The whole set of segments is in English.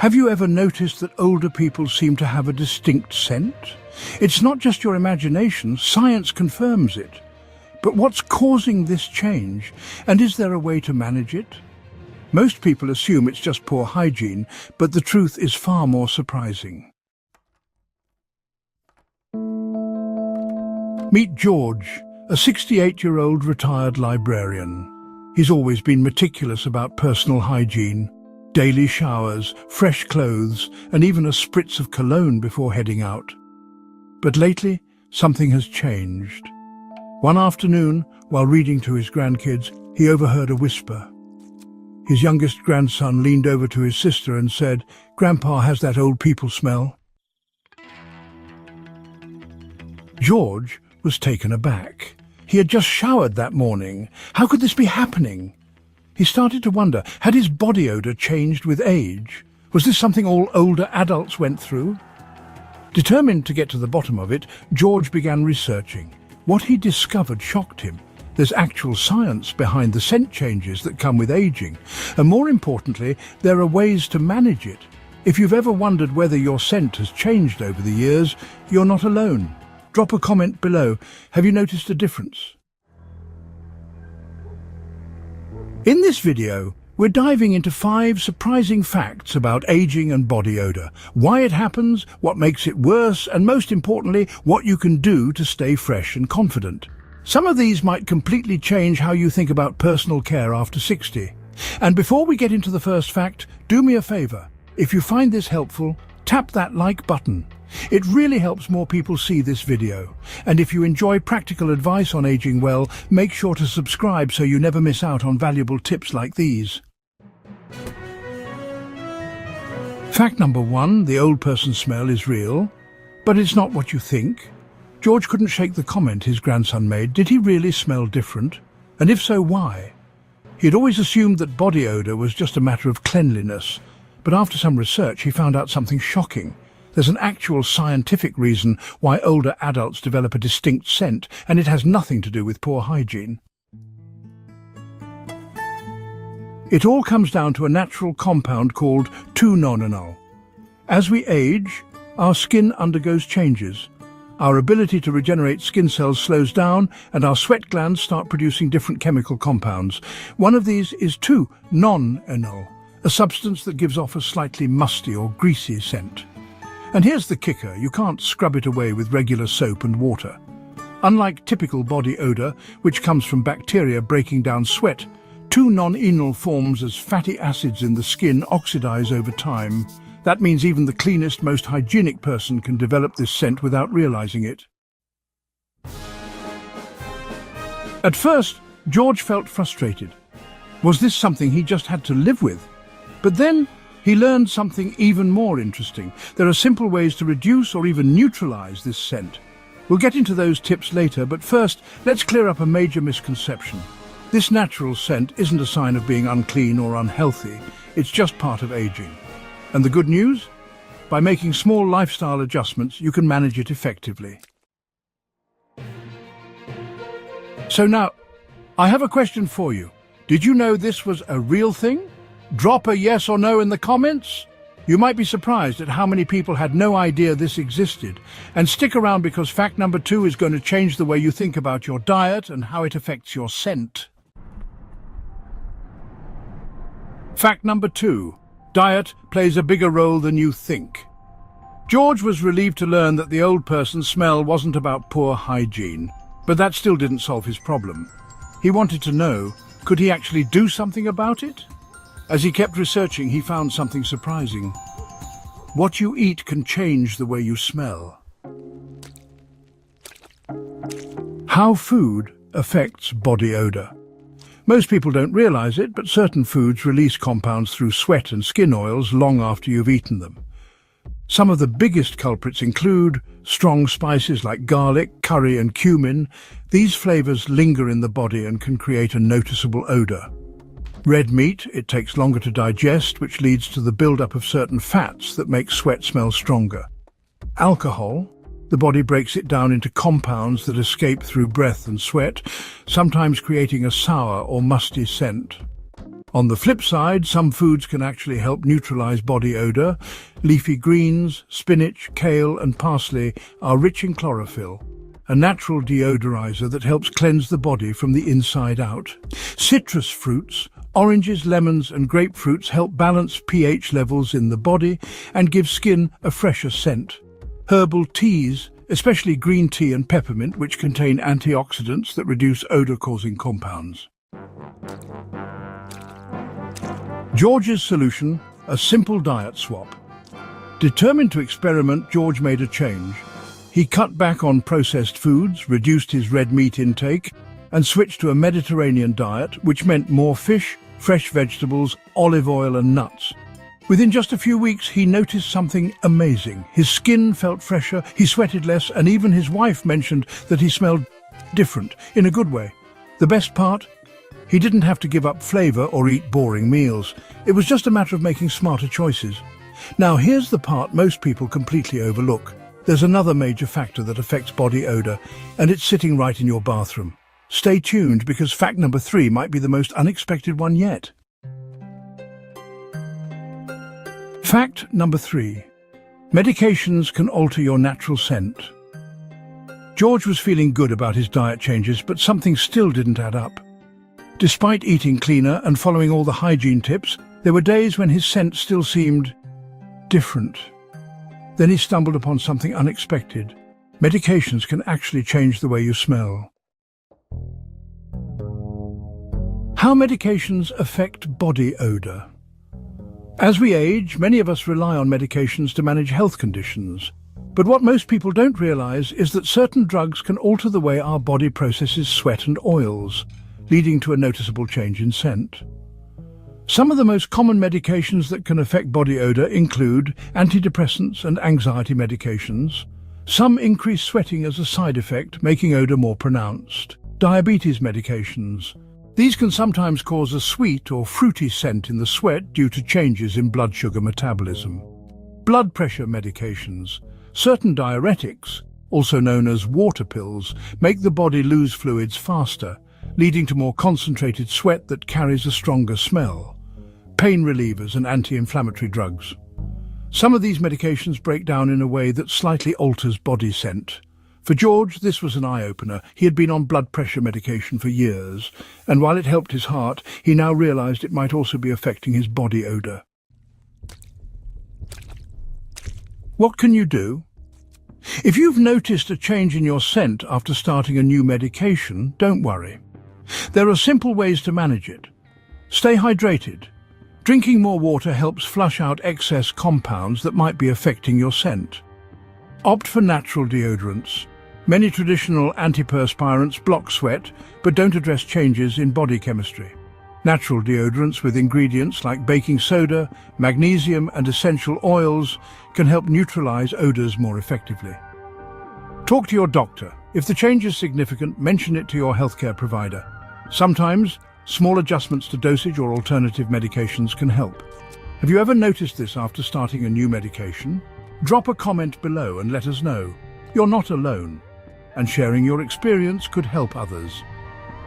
Have you ever noticed that older people seem to have a distinct scent? It's not just your imagination, science confirms it. But what's causing this change, and is there a way to manage it? Most people assume it's just poor hygiene, but the truth is far more surprising. Meet George, a 68-year-old retired librarian. He's always been meticulous about personal hygiene, daily showers, fresh clothes, and even a spritz of cologne before heading out. But lately, something has changed. One afternoon, while reading to his grandkids, he overheard a whisper. His youngest grandson leaned over to his sister and said, "Grandpa has that old people smell." George was taken aback. He had just showered that morning. How could this be happening? He started to wonder, had his body odor changed with age? Was this something all older adults went through? Determined to get to the bottom of it, George began researching. What he discovered shocked him. There's actual science behind the scent changes that come with aging. And more importantly, there are ways to manage it. If you've ever wondered whether your scent has changed over the years, you're not alone. Drop a comment below. Have you noticed a difference? In this video, we're diving into 5 surprising facts about aging and body odor, why it happens, what makes it worse, and most importantly, what you can do to stay fresh and confident. Some of these might completely change how you think about personal care after 60. And before we get into the first fact, do me a favor. If you find this helpful, tap that like button. It really helps more people see this video. And if you enjoy practical advice on aging well, make sure to subscribe so you never miss out on valuable tips like these. Fact number 1, the old person smell is real, but it's not what you think. George couldn't shake the comment his grandson made. Did he really smell different? And if so, why? He'd always assumed that body odor was just a matter of cleanliness, but after some research he found out something shocking. There's an actual scientific reason why older adults develop a distinct scent, and it has nothing to do with poor hygiene. It all comes down to a natural compound called 2-nonenal. As we age, our skin undergoes changes. Our ability to regenerate skin cells slows down, and our sweat glands start producing different chemical compounds. One of these is 2-nonenal, a substance that gives off a slightly musty or greasy scent. And here's the kicker, you can't scrub it away with regular soap and water. Unlike typical body odor, which comes from bacteria breaking down sweat, 2-nonenal forms as fatty acids in the skin oxidize over time. That means even the cleanest, most hygienic person can develop this scent without realizing it. At first, George felt frustrated. Was this something he just had to live with? But then he learned something even more interesting. There are simple ways to reduce or even neutralize this scent. We'll get into those tips later, but first, let's clear up a major misconception. This natural scent isn't a sign of being unclean or unhealthy. It's just part of aging. And the good news? By making small lifestyle adjustments, you can manage it effectively. So now, I have a question for you. Did you know this was a real thing? Drop a yes or no in the comments. You might be surprised at how many people had no idea this existed. And stick around because fact number 2 is going to change the way you think about your diet and how it affects your scent. Fact number 2. Diet plays a bigger role than you think. George was relieved to learn that the old person's smell wasn't about poor hygiene, but that still didn't solve his problem. He wanted to know, could he actually do something about it? As he kept researching, he found something surprising. What you eat can change the way you smell. How food affects body odor. Most people don't realize it, but certain foods release compounds through sweat and skin oils long after you've eaten them. Some of the biggest culprits include strong spices like garlic, curry, and cumin. These flavors linger in the body and can create a noticeable odor. Red meat, it takes longer to digest, which leads to the buildup of certain fats that make sweat smell stronger. Alcohol, the body breaks it down into compounds that escape through breath and sweat, sometimes creating a sour or musty scent. On the flip side, some foods can actually help neutralize body odor. Leafy greens, spinach, kale, and parsley are rich in chlorophyll, a natural deodorizer that helps cleanse the body from the inside out. Citrus fruits, oranges, lemons, and grapefruits help balance pH levels in the body and give skin a fresher scent. Herbal teas, especially green tea and peppermint, which contain antioxidants that reduce odor-causing compounds. George's solution, a simple diet swap. Determined to experiment, George made a change. He cut back on processed foods, reduced his red meat intake, and switched to a Mediterranean diet, which meant more fish, fresh vegetables, olive oil, and nuts. Within just a few weeks, he noticed something amazing. His skin felt fresher, he sweated less, and even his wife mentioned that he smelled different, in a good way. The best part? He didn't have to give up flavor or eat boring meals. It was just a matter of making smarter choices. Now, here's the part most people completely overlook. There's another major factor that affects body odor, and it's sitting right in your bathroom. Stay tuned, because fact number 3 might be the most unexpected one yet. Fact number 3. Medications can alter your natural scent. George was feeling good about his diet changes, but something still didn't add up. Despite eating cleaner and following all the hygiene tips, there were days when his scent still seemed different. Then he stumbled upon something unexpected. Medications can actually change the way you smell. How medications affect body odor. As we age, many of us rely on medications to manage health conditions. But what most people don't realize is that certain drugs can alter the way our body processes sweat and oils, leading to a noticeable change in scent. Some of the most common medications that can affect body odor include antidepressants and anxiety medications. Some increase sweating as a side effect, making odor more pronounced. Diabetes medications. These can sometimes cause a sweet or fruity scent in the sweat due to changes in blood sugar metabolism. Blood pressure medications. Certain diuretics, also known as water pills, make the body lose fluids faster, leading to more concentrated sweat that carries a stronger smell. Pain relievers and anti-inflammatory drugs. Some of these medications break down in a way that slightly alters body scent. For George, this was an eye-opener. He had been on blood pressure medication for years, and while it helped his heart, he now realized it might also be affecting his body odor. What can you do? If you've noticed a change in your scent after starting a new medication, don't worry. There are simple ways to manage it. Stay hydrated. Drinking more water helps flush out excess compounds that might be affecting your scent. Opt for natural deodorants. Many traditional antiperspirants block sweat, but don't address changes in body chemistry. Natural deodorants with ingredients like baking soda, magnesium, and essential oils can help neutralize odors more effectively. Talk to your doctor. If the change is significant, mention it to your healthcare provider. Sometimes, small adjustments to dosage or alternative medications can help. Have you ever noticed this after starting a new medication? Drop a comment below and let us know. You're not alone, and sharing your experience could help others.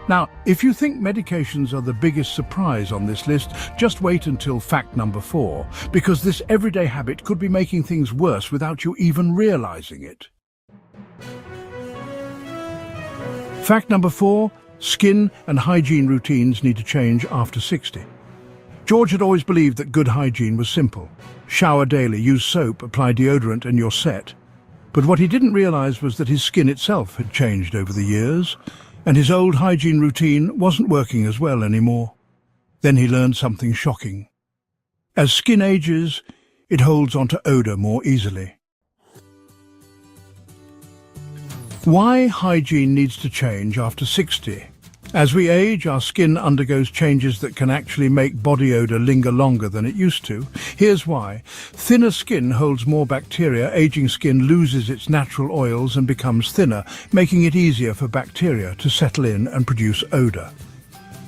Now, if you think medications are the biggest surprise on this list, just wait until fact number 4, because this everyday habit could be making things worse without you even realizing it. Fact number 4, skin and hygiene routines need to change after 60. George had always believed that good hygiene was simple. Shower daily, use soap, apply deodorant, and you're set. But what he didn't realize was that his skin itself had changed over the years, and his old hygiene routine wasn't working as well anymore. Then he learned something shocking. As skin ages, it holds onto odor more easily. Why hygiene needs to change after 60. As we age, our skin undergoes changes that can actually make body odor linger longer than it used to. Here's why. Thinner skin holds more bacteria. Aging skin loses its natural oils and becomes thinner, making it easier for bacteria to settle in and produce odor.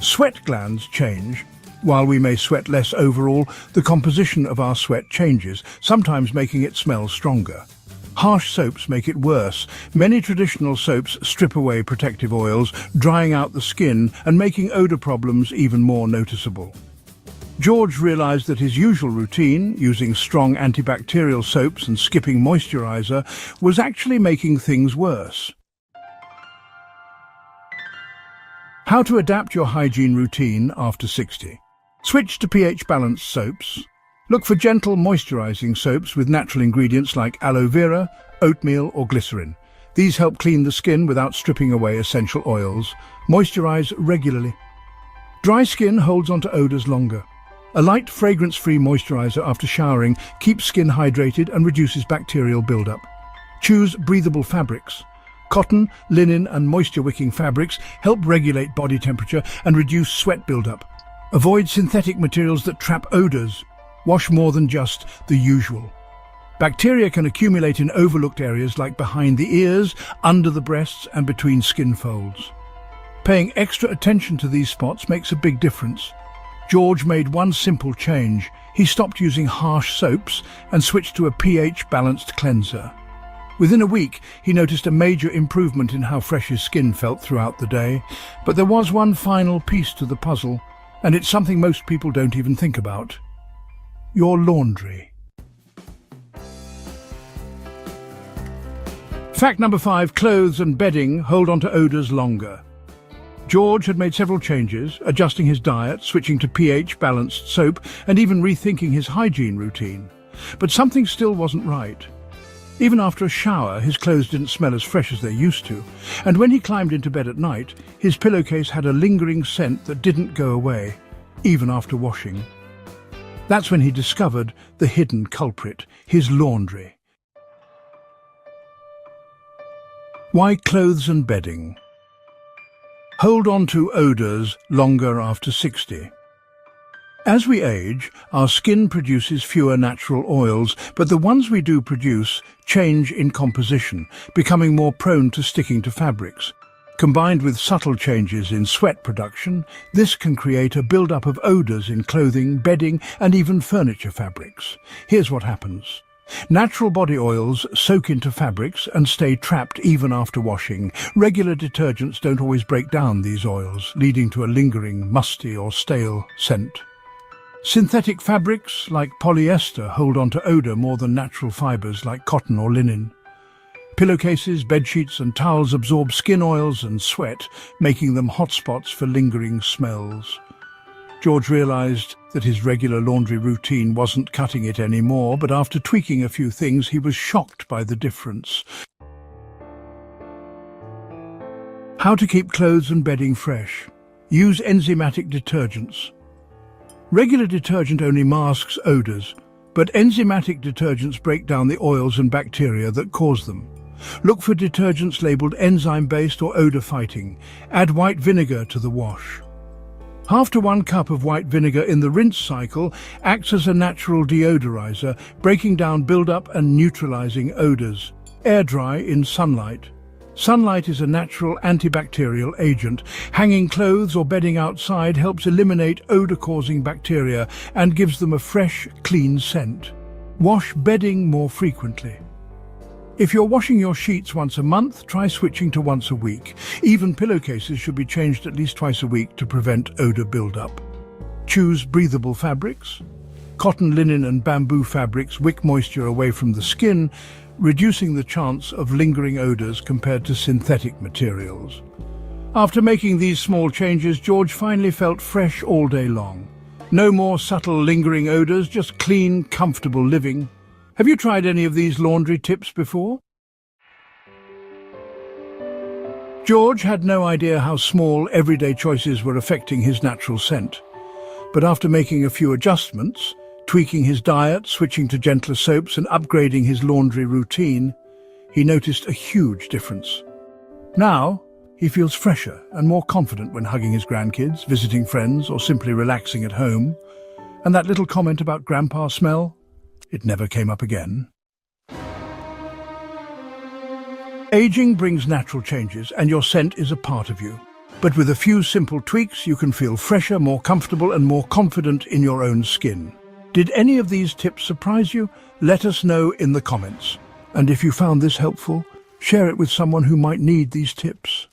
Sweat glands change. While we may sweat less overall, the composition of our sweat changes, sometimes making it smell stronger. Harsh soaps make it worse. Many traditional soaps strip away protective oils, drying out the skin and making odor problems even more noticeable. George realized that his usual routine, using strong antibacterial soaps and skipping moisturizer, was actually making things worse. How to adapt your hygiene routine after 60. Switch to pH-balanced soaps. Look for gentle moisturizing soaps with natural ingredients like aloe vera, oatmeal or glycerin. These help clean the skin without stripping away essential oils. Moisturize regularly. Dry skin holds onto odors longer. A light, fragrance-free moisturizer after showering keeps skin hydrated and reduces bacterial buildup. Choose breathable fabrics. Cotton, linen and moisture-wicking fabrics help regulate body temperature and reduce sweat buildup. Avoid synthetic materials that trap odors. Wash more than just the usual. Bacteria can accumulate in overlooked areas like behind the ears, under the breasts and between skin folds. Paying extra attention to these spots makes a big difference. George made one simple change. He stopped using harsh soaps and switched to a pH-balanced cleanser. Within a week, he noticed a major improvement in how fresh his skin felt throughout the day. But there was one final piece to the puzzle, and it's something most people don't even think about. Your laundry. Fact number 5, clothes and bedding hold on to odors longer. George had made several changes, adjusting his diet, switching to pH-balanced soap, and even rethinking his hygiene routine. But something still wasn't right. Even after a shower, his clothes didn't smell as fresh as they used to, and when he climbed into bed at night, his pillowcase had a lingering scent that didn't go away, even after washing. That's when he discovered the hidden culprit, his laundry. Why clothes and bedding hold on to odors longer after 60? As we age, our skin produces fewer natural oils, but the ones we do produce change in composition, becoming more prone to sticking to fabrics. Combined with subtle changes in sweat production, this can create a buildup of odors in clothing, bedding, and even furniture fabrics. Here's what happens. Natural body oils soak into fabrics and stay trapped even after washing. Regular detergents don't always break down these oils, leading to a lingering, musty or stale scent. Synthetic fabrics like polyester hold on to odor more than natural fibers like cotton or linen. Pillowcases, bedsheets and towels absorb skin oils and sweat, making them hotspots for lingering smells. George realized that his regular laundry routine wasn't cutting it anymore, but after tweaking a few things, he was shocked by the difference. How to keep clothes and bedding fresh. Use enzymatic detergents. Regular detergent only masks odors, but enzymatic detergents break down the oils and bacteria that cause them. Look for detergents labeled enzyme-based or odor-fighting. Add white vinegar to the wash. Half to 1 cup of white vinegar in the rinse cycle acts as a natural deodorizer, breaking down buildup and neutralizing odors. Air dry in sunlight. Sunlight is a natural antibacterial agent. Hanging clothes or bedding outside helps eliminate odor-causing bacteria and gives them a fresh, clean scent. Wash bedding more frequently. If you're washing your sheets once a month, try switching to once a week. Even pillowcases should be changed at least twice a week to prevent odor buildup. Choose breathable fabrics. Cotton, linen and bamboo fabrics wick moisture away from the skin, reducing the chance of lingering odors compared to synthetic materials. After making these small changes, George finally felt fresh all day long. No more subtle lingering odors, just clean, comfortable living. Have you tried any of these laundry tips before? George had no idea how small, everyday choices were affecting his natural scent. But after making a few adjustments, tweaking his diet, switching to gentler soaps and upgrading his laundry routine, he noticed a huge difference. Now, he feels fresher and more confident when hugging his grandkids, visiting friends or simply relaxing at home. And that little comment about Grandpa's smell? It never came up again. Aging brings natural changes, and your scent is a part of you. But with a few simple tweaks, you can feel fresher, more comfortable, and more confident in your own skin. Did any of these tips surprise you? Let us know in the comments. And if you found this helpful, share it with someone who might need these tips.